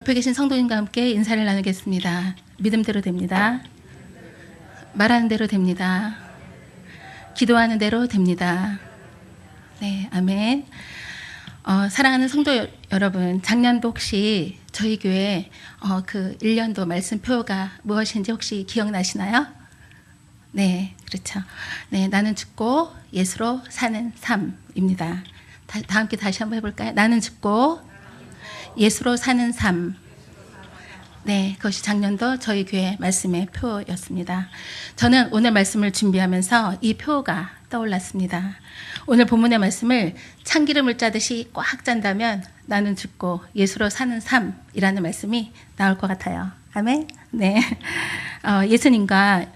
옆에 계신 성도님과 함께 인사를 나누겠습니다. 믿음대로 됩니다. 말하는 대로 됩니다. 기도하는 대로 됩니다. 네, 아멘. 사랑하는 성도 여러분, 작년도 혹시 저희 교회 그 1년도 말씀표가 무엇인지 혹시 기억나시나요? 네, 그렇죠. 네, 나는 죽고 예수로 사는 삶입니다. 다 함께 다시 한번 해볼까요? 나는 죽고 예수로 사는 삶. 네, 그것이 작년도 저희 교회 말씀의 표였습니다. 저는 오늘 말씀을 준비하면서 이 표가 떠올랐습니다. 오늘 본문의 말씀을 참기름을 짜듯이 꽉 짠다면 나는 죽고 예수로 사는 삶이라는 말씀이 나올 것 같아요. 아멘? 네. 예수님과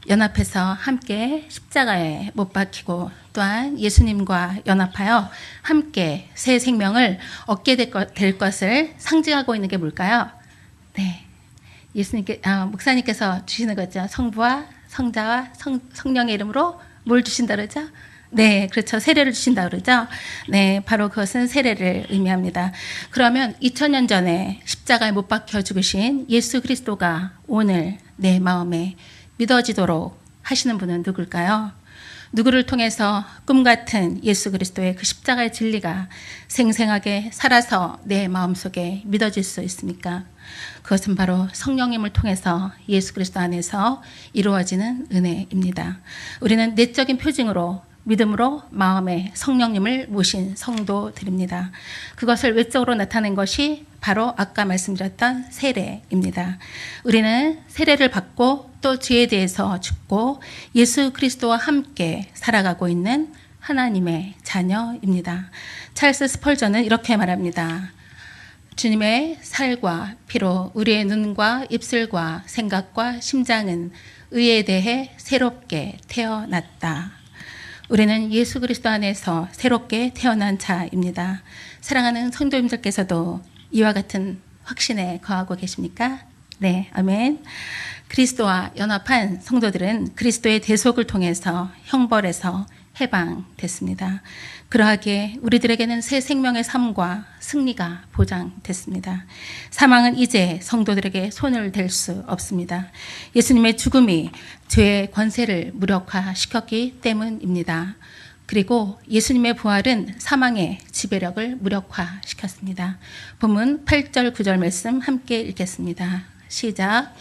연합해서 함께 십자가에 못 박히고 또한 예수님과 연합하여 함께 새 생명을 얻게 될 것을 상징하고 있는 게 뭘까요? 네, 예수님께 목사님께서 주시는 거죠. 성부와 성자와 성령의 이름으로 뭘 주신다 그러죠? 네, 그렇죠. 세례를 주신다 그러죠. 네, 바로 그것은 세례를 의미합니다. 그러면 2000년 전에 십자가에 못 박혀 죽으신 예수 그리스도가 오늘 내 마음에 믿어지도록 하시는 분은 누굴까요? 누구를 통해서 꿈 같은 예수 그리스도의 그 십자가의 진리가 생생하게 살아서 내 마음속에 믿어질 수 있습니까? 그것은 바로 성령님을 통해서 예수 그리스도 안에서 이루어지는 은혜입니다. 우리는 내적인 표징으로 믿음으로 마음에 성령님을 모신 성도들입니다. 그것을 외적으로 나타낸 것이 바로 아까 말씀드렸던 세례입니다. 우리는 세례를 받고 또 죄에 대해서 죽고 예수 그리스도와 함께 살아가고 있는 하나님의 자녀입니다. 찰스 스펄전은 이렇게 말합니다. 주님의 살과 피로 우리의 눈과 입술과 생각과 심장은 의에 대해 새롭게 태어났다. 우리는 예수 그리스도 안에서 새롭게 태어난 자입니다. 사랑하는 성도님들께서도 이와 같은 확신에 거하고 계십니까? 네, 아멘. 그리스도와 연합한 성도들은 그리스도의 대속을 통해서 형벌에서 해방됐습니다. 그러하기에 우리들에게는 새 생명의 삶과 승리가 보장됐습니다. 사망은 이제 성도들에게 손을 댈 수 없습니다. 예수님의 죽음이 죄의 권세를 무력화시켰기 때문입니다. 그리고 예수님의 부활은 사망의 지배력을 무력화시켰습니다. 본문 8절 9절 말씀 함께 읽겠습니다. 시작.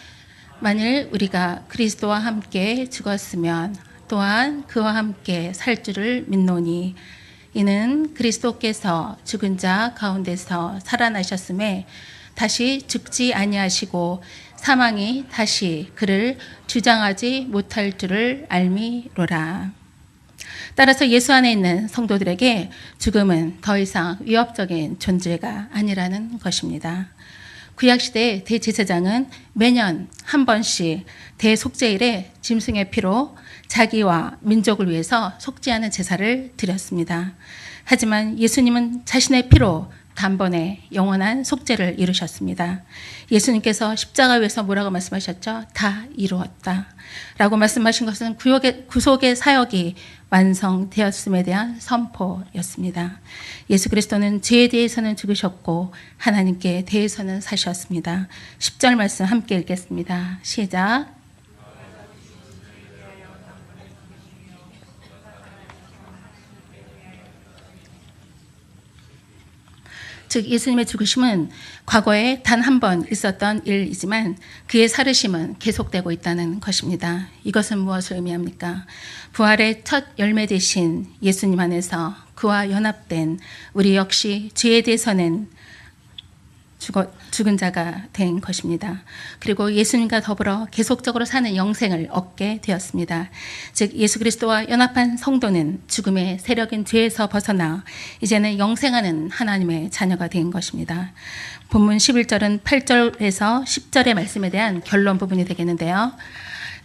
만일 우리가 그리스도와 함께 죽었으면 또한 그와 함께 살 줄을 믿노니 이는 그리스도께서 죽은 자 가운데서 살아나셨음에 다시 죽지 아니하시고 사망이 다시 그를 주장하지 못할 줄을 알미로라. 따라서 예수 안에 있는 성도들에게 죽음은 더 이상 위협적인 존재가 아니라는 것입니다. 구약시대 대제사장은 매년 한 번씩 대속죄일에 짐승의 피로 자기와 민족을 위해서 속죄하는 제사를 드렸습니다. 하지만 예수님은 자신의 피로 단번에 영원한 속죄를 이루셨습니다. 예수님께서 십자가 위에서 뭐라고 말씀하셨죠? 다 이루었다 라고 말씀하신 것은 구속의 사역이 완성되었음에 대한 선포였습니다. 예수 그리스도는 죄에 대해서는 죽으셨고 하나님께 대해서는 사셨습니다. 10절 말씀 함께 읽겠습니다. 시작. 즉 예수님의 죽으심은 과거에 단 한 번 있었던 일이지만 그의 살으심은 계속되고 있다는 것입니다. 이것은 무엇을 의미합니까? 부활의 첫 열매 되신 예수님 안에서 그와 연합된 우리 역시 죄에 대해서는 죽은 자가 된 것입니다. 그리고 예수님과 더불어 계속적으로 사는 영생을 얻게 되었습니다. 즉 예수 그리스도와 연합한 성도는 죽음의 세력인 죄에서 벗어나 이제는 영생하는 하나님의 자녀가 된 것입니다. 본문 11절은 8절에서 10절의 말씀에 대한 결론 부분이 되겠는데요.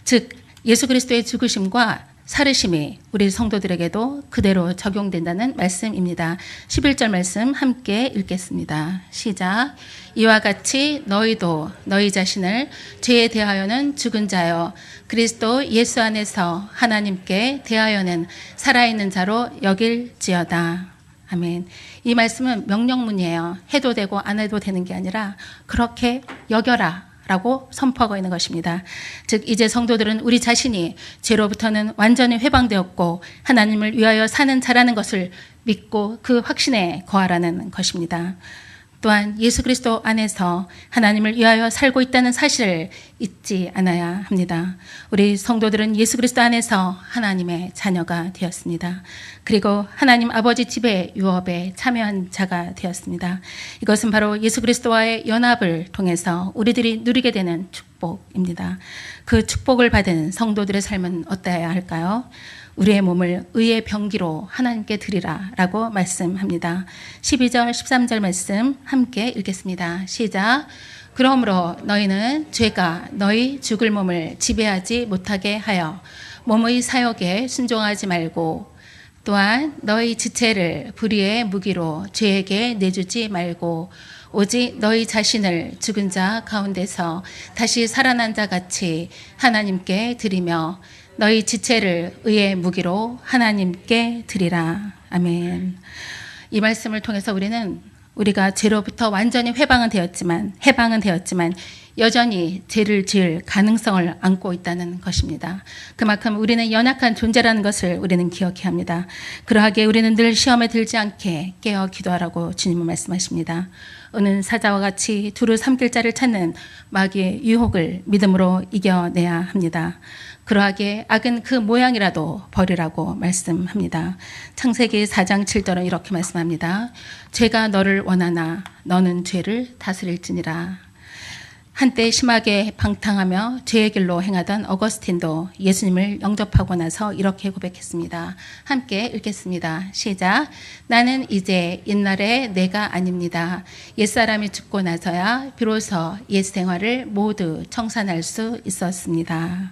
즉 예수 그리스도의 죽으심과 살으심이 우리 성도들에게도 그대로 적용된다는 말씀입니다. 11절 말씀 함께 읽겠습니다. 시작. 이와 같이 너희도 너희 자신을 죄에 대하여는 죽은 자여 그리스도 예수 안에서 하나님께 대하여는 살아있는 자로 여길지어다. 아멘. 이 말씀은 명령문이에요. 해도 되고 안 해도 되는 게 아니라 그렇게 여겨라 라고 선포하고 있는 것입니다. 즉 이제 성도들은 우리 자신이 죄로부터는 완전히 회방되었고 하나님을 위하여 사는 자라는 것을 믿고 그 확신에 거하라는 것입니다. 또한 예수 그리스도 안에서 하나님을 위하여 살고 있다는 사실을 잊지 않아야 합니다. 우리 성도들은 예수 그리스도 안에서 하나님의 자녀가 되었습니다. 그리고 하나님 아버지 집의 유업에 참여한 자가 되었습니다. 이것은 바로 예수 그리스도와의 연합을 통해서 우리들이 누리게 되는 축복입니다. 그 축복을 받은 성도들의 삶은 어떠해야 할까요? 우리의 몸을 의의 병기로 하나님께 드리라 라고 말씀합니다. 12절 13절 말씀 함께 읽겠습니다. 시작. 그러므로 너희는 죄가 너희 죽을 몸을 지배하지 못하게 하여 몸의 사욕에 순종하지 말고 또한 너희 지체를 불의의 무기로 죄에게 내주지 말고 오직 너희 자신을 죽은 자 가운데서 다시 살아난 자 같이 하나님께 드리며 너희 지체를 의의 무기로 하나님께 드리라. 아멘. 이 말씀을 통해서 우리가 죄로부터 완전히 해방은 되었지만 여전히 죄를 지을 가능성을 안고 있다는 것입니다. 그만큼 우리는 연약한 존재라는 것을 우리는 기억해야 합니다. 그러하기에 우리는 늘 시험에 들지 않게 깨어 기도하라고 주님은 말씀하십니다. 은은 사자와 같이 두루 삼킬 자를 찾는 마귀의 유혹을 믿음으로 이겨내야 합니다. 그러하기에 악은 그 모양이라도 버리라고 말씀합니다. 창세기 4장 7절은 이렇게 말씀합니다. 죄가 너를 원하나 너는 죄를 다스릴지니라. 한때 심하게 방탕하며 죄의 길로 행하던 어거스틴도 예수님을 영접하고 나서 이렇게 고백했습니다. 함께 읽겠습니다. 시작. 나는 이제 옛날의 내가 아닙니다. 옛사람이 죽고 나서야 비로소 옛 생활을 모두 청산할 수 있었습니다.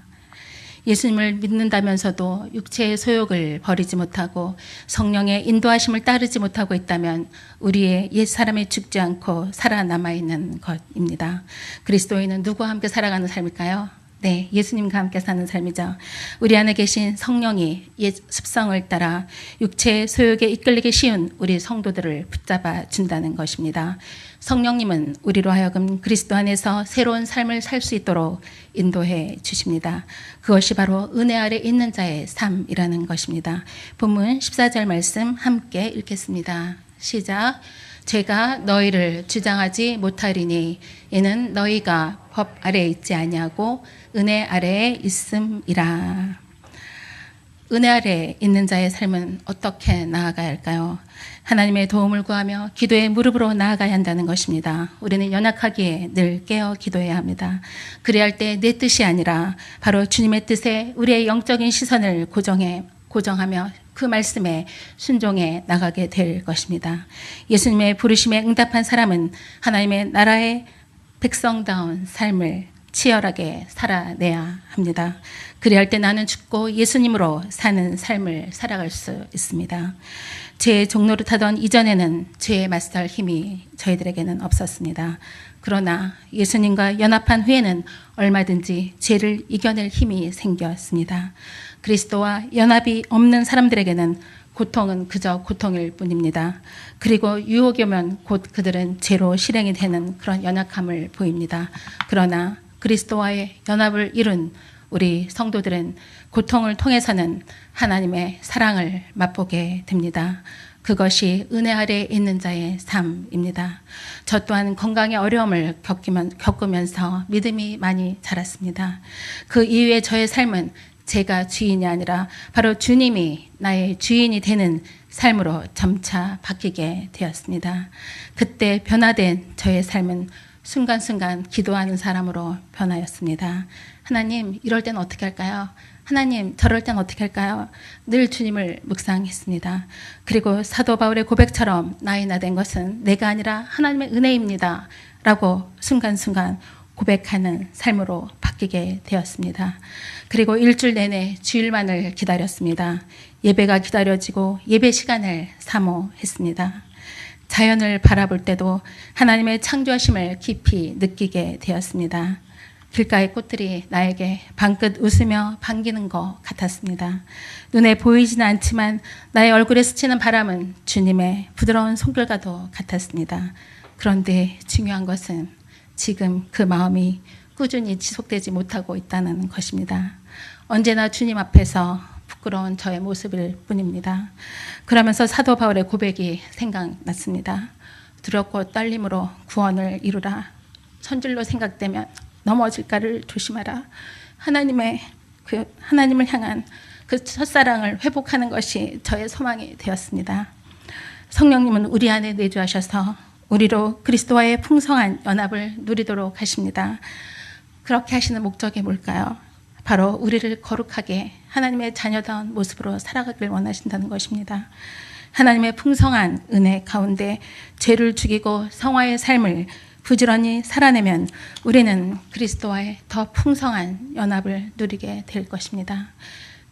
예수님을 믿는다면서도 육체의 소욕을 버리지 못하고 성령의 인도하심을 따르지 못하고 있다면 우리의 옛사람이 죽지 않고 살아남아 있는 것입니다. 그리스도인은 누구와 함께 살아가는 삶일까요? 네, 예수님과 함께 사는 삶이죠. 우리 안에 계신 성령이 옛 습성을 따라 육체의 소욕에 이끌리기 쉬운 우리 성도들을 붙잡아 준다는 것입니다. 성령님은 우리로 하여금 그리스도 안에서 새로운 삶을 살 수 있도록 인도해 주십니다. 그것이 바로 은혜 아래 있는 자의 삶이라는 것입니다. 본문 14절 말씀 함께 읽겠습니다. 시작. 제가 너희를 주장하지 못하리니 이는 너희가 법 아래에 있지 아니하고 은혜 아래에 있음이라. 은혜 아래에 있는 자의 삶은 어떻게 나아가야 할까요? 하나님의 도움을 구하며 기도의 무릎으로 나아가야 한다는 것입니다. 우리는 연약하기에 늘 깨어 기도해야 합니다. 그래야 할 때 내 뜻이 아니라 바로 주님의 뜻에 우리의 영적인 시선을 고정하며 그 말씀에 순종해 나가게 될 것입니다. 예수님의 부르심에 응답한 사람은 하나님의 나라의 백성다운 삶을 치열하게 살아내야 합니다. 그래야 할 때 나는 죽고 예수님으로 사는 삶을 살아갈 수 있습니다. 죄의 종로를 타던 이전에는 죄에 맞설 힘이 저희들에게는 없었습니다. 그러나 예수님과 연합한 후에는 얼마든지 죄를 이겨낼 힘이 생겼습니다. 그리스도와 연합이 없는 사람들에게는 고통은 그저 고통일 뿐입니다. 그리고 유혹이 오면 곧 그들은 죄로 실행이 되는 그런 연약함을 보입니다. 그러나 그리스도와의 연합을 이룬 우리 성도들은 고통을 통해서는 하나님의 사랑을 맛보게 됩니다. 그것이 은혜 아래에 있는 자의 삶입니다. 저 또한 건강의 어려움을 겪으면서 믿음이 많이 자랐습니다. 그 이후에 저의 삶은 제가 주인이 아니라 바로 주님이 나의 주인이 되는 삶으로 점차 바뀌게 되었습니다. 그때 변화된 저의 삶은 순간순간 기도하는 사람으로 변하였습니다. 하나님, 이럴 때는 어떻게 할까요? 하나님, 저럴 때는 어떻게 할까요? 늘 주님을 묵상했습니다. 그리고 사도 바울의 고백처럼 나의 나 된 것은 내가 아니라 하나님의 은혜입니다. 라고 순간순간 고백하는 삶으로 바뀌게 되었습니다. 그리고 일주일 내내 주일만을 기다렸습니다. 예배가 기다려지고 예배 시간을 사모했습니다. 자연을 바라볼 때도 하나님의 창조하심을 깊이 느끼게 되었습니다. 길가의 꽃들이 나에게 방긋 웃으며 반기는 것 같았습니다. 눈에 보이지는 않지만 나의 얼굴에 스치는 바람은 주님의 부드러운 손길과도 같았습니다. 그런데 중요한 것은 지금 그 마음이 꾸준히 지속되지 못하고 있다는 것입니다. 언제나 주님 앞에서 부끄러운 저의 모습일 뿐입니다. 그러면서 사도 바울의 고백이 생각났습니다. 두렵고 떨림으로 구원을 이루라. 선질로 생각되면 넘어질까를 조심하라. 하나님을 향한 그 첫사랑을 회복하는 것이 저의 소망이 되었습니다. 성령님은 우리 안에 내주하셔서 우리로 그리스도와의 풍성한 연합을 누리도록 하십니다. 그렇게 하시는 목적이 뭘까요? 바로 우리를 거룩하게 하나님의 자녀다운 모습으로 살아가길 원하신다는 것입니다. 하나님의 풍성한 은혜 가운데 죄를 죽이고 성화의 삶을 부지런히 살아내면 우리는 그리스도와의 더 풍성한 연합을 누리게 될 것입니다.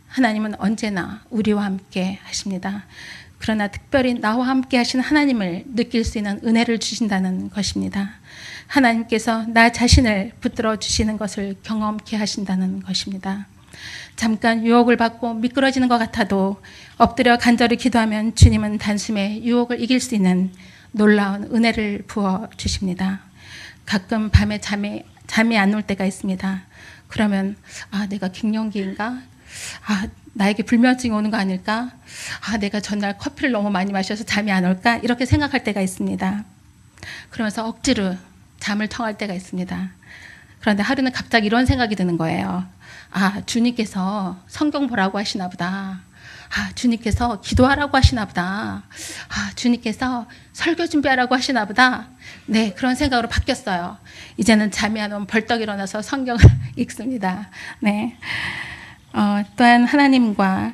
하나님은 언제나 우리와 함께 하십니다. 그러나 특별히 나와 함께 하신 하나님을 느낄 수 있는 은혜를 주신다는 것입니다. 하나님께서 나 자신을 붙들어 주시는 것을 경험케 하신다는 것입니다. 잠깐 유혹을 받고 미끄러지는 것 같아도 엎드려 간절히 기도하면 주님은 단숨에 유혹을 이길 수 있는 놀라운 은혜를 부어 주십니다. 가끔 밤에 잠이 안 올 때가 있습니다. 그러면 내가 갱년기인가? 나에게 불면증이 오는 거 아닐까? 내가 전날 커피를 너무 많이 마셔서 잠이 안 올까? 이렇게 생각할 때가 있습니다. 그러면서 억지로 잠을 청할 때가 있습니다. 그런데 하루는 갑자기 이런 생각이 드는 거예요. 주님께서 성경 보라고 하시나 보다. 주님께서 기도하라고 하시나 보다. 주님께서 설교 준비하라고 하시나 보다. 네, 그런 생각으로 바뀌었어요. 이제는 잠이 안 오면 벌떡 일어나서 성경을 읽습니다. 네. 또한 하나님과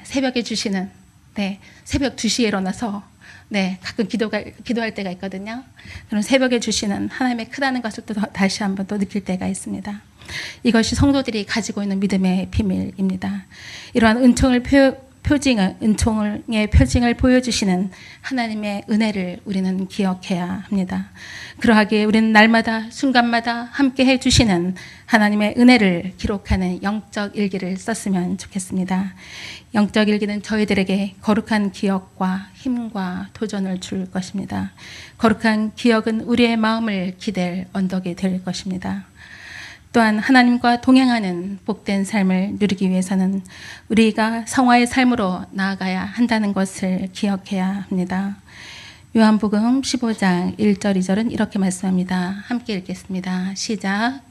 새벽에 주시는 새벽 2시에 일어나서 가끔 기도할 때가 있거든요. 그럼 새벽에 주시는 하나님의 크다는 것을 또 다시 한번 또 느낄 때가 있습니다. 이것이 성도들이 가지고 있는 믿음의 비밀입니다. 이러한 은총의 표징을 보여주시는 하나님의 은혜를 우리는 기억해야 합니다. 그러하기에 우리는 날마다 순간마다 함께 해주시는 하나님의 은혜를 기록하는 영적 일기를 썼으면 좋겠습니다. 영적 일기는 저희들에게 거룩한 기억과 힘과 도전을 줄 것입니다. 거룩한 기억은 우리의 마음을 기댈 언덕이 될 것입니다. 또한 하나님과 동행하는 복된 삶을 누리기 위해서는 우리가 성화의 삶으로 나아가야 한다는 것을 기억해야 합니다. 요한복음 15장 1절 2절은 이렇게 말씀합니다. 함께 읽겠습니다. 시작.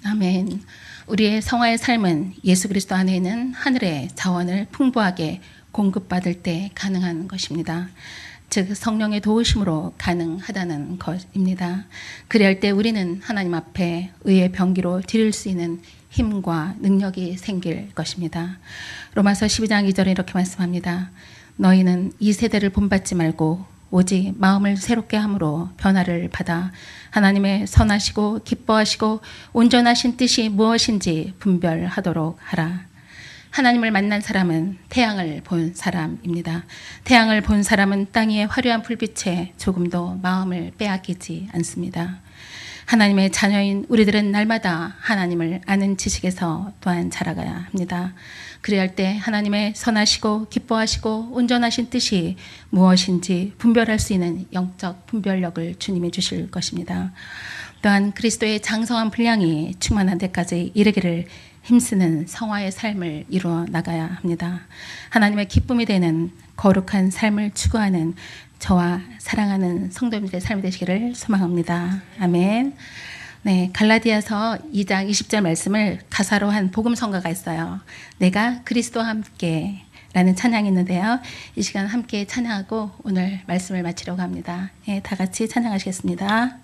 아멘. 우리의 성화의 삶은 예수 그리스도 안에 있는 하늘의 자원을 풍부하게 공급받을 때 가능한 것입니다. 즉 성령의 도우심으로 가능하다는 것입니다. 그리할 때 우리는 하나님 앞에 의의 병기로 드릴 수 있는 힘과 능력이 생길 것입니다. 로마서 12장 2절에 이렇게 말씀합니다. 너희는 이 세대를 본받지 말고 오직 마음을 새롭게 함으로 변화를 받아 하나님의 선하시고 기뻐하시고 온전하신 뜻이 무엇인지 분별하도록 하라. 하나님을 만난 사람은 태양을 본 사람입니다. 태양을 본 사람은 땅 위의 화려한 불빛에 조금도 마음을 빼앗기지 않습니다. 하나님의 자녀인 우리들은 날마다 하나님을 아는 지식에서 또한 자라가야 합니다. 그리할 때 하나님의 선하시고 기뻐하시고 온전하신 뜻이 무엇인지 분별할 수 있는 영적 분별력을 주님이 주실 것입니다. 또한 그리스도의 장성한 분량이 충만한 데까지 이르기를 힘쓰는 성화의 삶을 이루어 나가야 합니다. 하나님의 기쁨이 되는 거룩한 삶을 추구하는 저와 사랑하는 성도님들의 삶이 되시기를 소망합니다. 아멘. 네, 갈라디아서 2장 20절 말씀을 가사로 한 복음성가가 있어요. 내가 그리스도와 함께 라는 찬양이 있는데요. 이 시간 함께 찬양하고 오늘 말씀을 마치려고 합니다. 네, 다 같이 찬양하시겠습니다.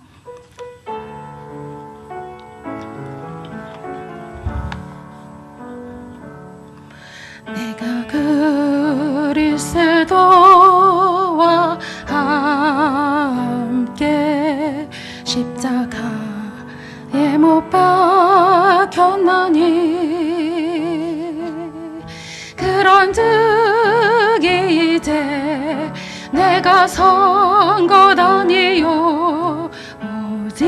내가 그리스도와 내가 선 것 아니요 오직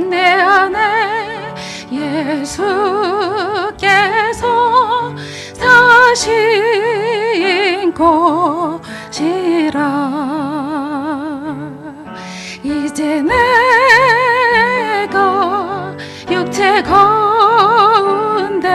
내 안에 예수께서 사신 것이라. 이제 내가 육체 가운데